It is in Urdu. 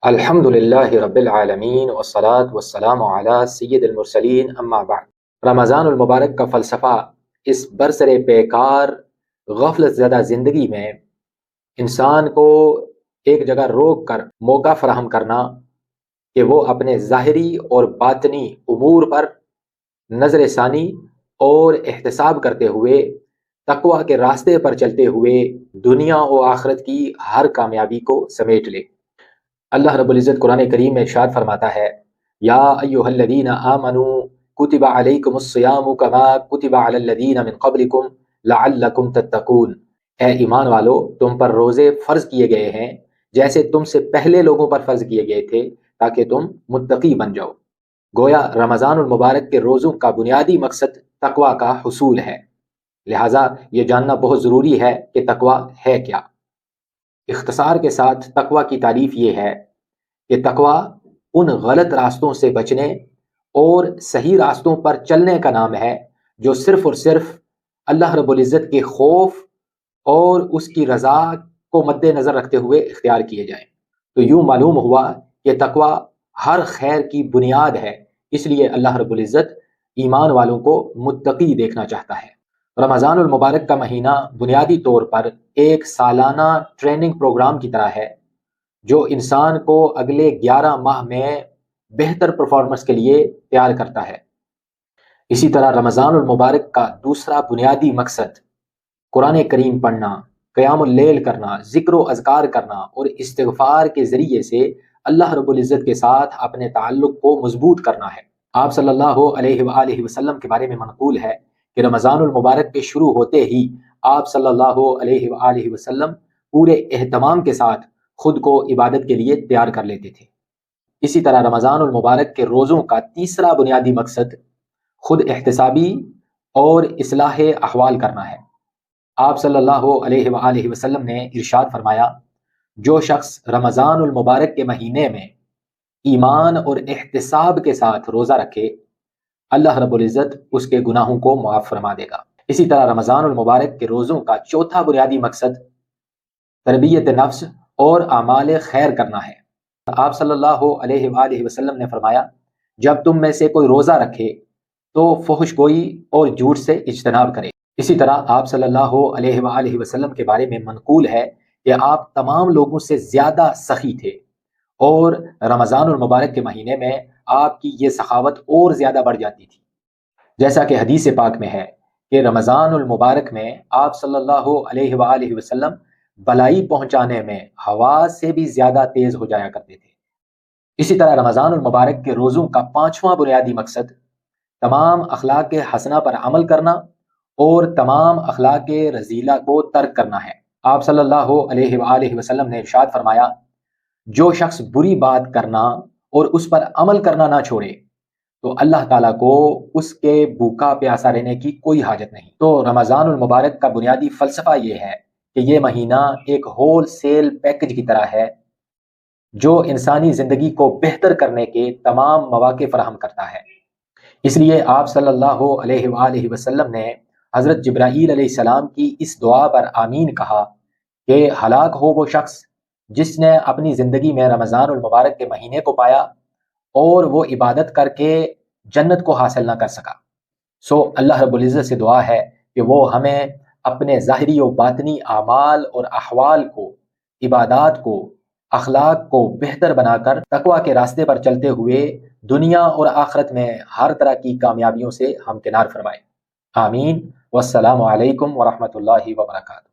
الحمد للہ رب العالمین والصلاة والسلام علی سید المرسلین اما بعد۔ رمضان المبارک کا فلسفہ اس برسر پیکار غفلت زدہ زندگی میں انسان کو ایک جگہ روک کر موقع فراہم کرنا کہ وہ اپنے ظاہری اور باطنی امور پر نظر ثانی اور احتساب کرتے ہوئے تقوی کے راستے پر چلتے ہوئے دنیا و آخرت کی ہر کامیابی کو سمیٹ لے۔ اللہ رب العزت قرآن کریم میں ارشاد فرماتا ہے، یا ایھا الذین آمنوا کتب علیکم الصیام کما کتب علی الذین من قبلکم لعلکم تتقون۔ اے ایمان والو، تم پر روزے فرض کیے گئے ہیں جیسے تم سے پہلے لوگوں پر فرض کیے گئے تھے تاکہ تم متقی بن جاؤ۔ گویا رمضان المبارک کے روزوں کا بنیادی مقصد تقوی کا حصول ہے، لہٰذا یہ جاننا بہت ضروری ہے کہ تقوی ہے کیا۔ اختصار کے ساتھ تقوی کی تعریف یہ ہے کہ تقوی ان غلط راستوں سے بچنے اور صحیح راستوں پر چلنے کا نام ہے جو صرف اور صرف اللہ رب العزت کے خوف اور اس کی رضا کو مد نظر رکھتے ہوئے اختیار کیے جائیں۔ تو یوں معلوم ہوا کہ تقوی ہر خیر کی بنیاد ہے، اس لیے اللہ رب العزت ایمان والوں کو متقی دیکھنا چاہتا ہے۔ رمضان المبارک کا مہینہ بنیادی طور پر ایک سالانہ ٹریننگ پروگرام کی طرح ہے جو انسان کو اگلے 11 ماہ میں بہتر پرفارمنس کے لیے تیار کرتا ہے۔ اسی طرح رمضان المبارک کا دوسرا بنیادی مقصد قرآن کریم پڑھنا، قیام اللیل کرنا، ذکر و اذکار کرنا اور استغفار کے ذریعے سے اللہ رب العزت کے ساتھ اپنے تعلق کو مضبوط کرنا ہے۔ آپ صلی اللہ علیہ وآلہ وسلم کے بارے میں منقول ہے کہ رمضان المبارک کے شروع ہوتے ہی آپ صلی اللہ علیہ وآلہ وسلم پورے اہتمام کے ساتھ خود کو عبادت کے لیے تیار کر لیتے تھے۔ اسی طرح رمضان المبارک کے روزوں کا تیسرا بنیادی مقصد خود احتسابی اور اصلاح احوال کرنا ہے۔ آپ صلی اللہ علیہ وآلہ وسلم نے ارشاد فرمایا، جو شخص رمضان المبارک کے مہینے میں ایمان اور احتساب کے ساتھ روزہ رکھے، اللہ رب العزت اس کے گناہوں کو معاف فرما دے گا۔ اسی طرح رمضان المبارک کے روزوں کا چوتھا بنیادی مقصد تربیت نفس اور اعمال خیر کرنا ہے۔ آپ صلی اللہ علیہ وآلہ وسلم نے فرمایا، جب تم میں سے کوئی روزہ رکھے تو فحش گوئی اور جھوٹ سے اجتناب کرے۔ اسی طرح آپ صلی اللہ علیہ وآلہ وسلم کے بارے میں منقول ہے کہ آپ تمام لوگوں سے زیادہ سخی تھے، اور رمضان المبارک کے مہینے میں آپ کی یہ سخاوت اور زیادہ بڑھ جاتی تھی، جیسا کہ حدیث پاک میں ہے کہ رمضان المبارک میں آپ صلی اللہ علیہ وآلہ وسلم بلائی پہنچانے میں ہوا سے بھی زیادہ تیز ہو جایا کرتے تھے۔ اسی طرح رمضان المبارک کے روزوں کا پانچواں بنیادی مقصد تمام اخلاق حسنہ پر عمل کرنا اور تمام اخلاق رذیلہ کو ترک کرنا ہے۔ آپ صلی اللہ علیہ وآلہ وسلم نے ارشاد فرمایا، جو شخص بری بات کرنا اور اس پر عمل کرنا نہ چھوڑے تو اللہ تعالیٰ کو اس کے بھوکا پیاسا رہنے کی کوئی حاجت نہیں۔ تو رمضان المبارک کا بنیادی فلسفہ یہ ہے کہ یہ مہینہ ایک ہول سیل پیکج کی طرح ہے جو انسانی زندگی کو بہتر کرنے کے تمام مواقع فراہم کرتا ہے۔ اس لیے آپ صلی اللہ علیہ وآلہ وسلم نے حضرت جبرائیل علیہ السلام کی اس دعا پر آمین کہا کہ ہلاک ہو وہ شخص جس نے اپنی زندگی میں رمضان المبارک کے مہینے کو پایا اور وہ عبادت کر کے جنت کو حاصل نہ کر سکا۔ سو اللہ رب العزت سے دعا ہے کہ وہ ہمیں اپنے ظاہری و باطنی اعمال اور احوال کو، عبادات کو، اخلاق کو بہتر بنا کر تقوی کے راستے پر چلتے ہوئے دنیا اور آخرت میں ہر طرح کی کامیابیوں سے ہمکنار فرمائے۔ آمین۔ والسلام علیکم ورحمۃ اللہ وبرکاتہ۔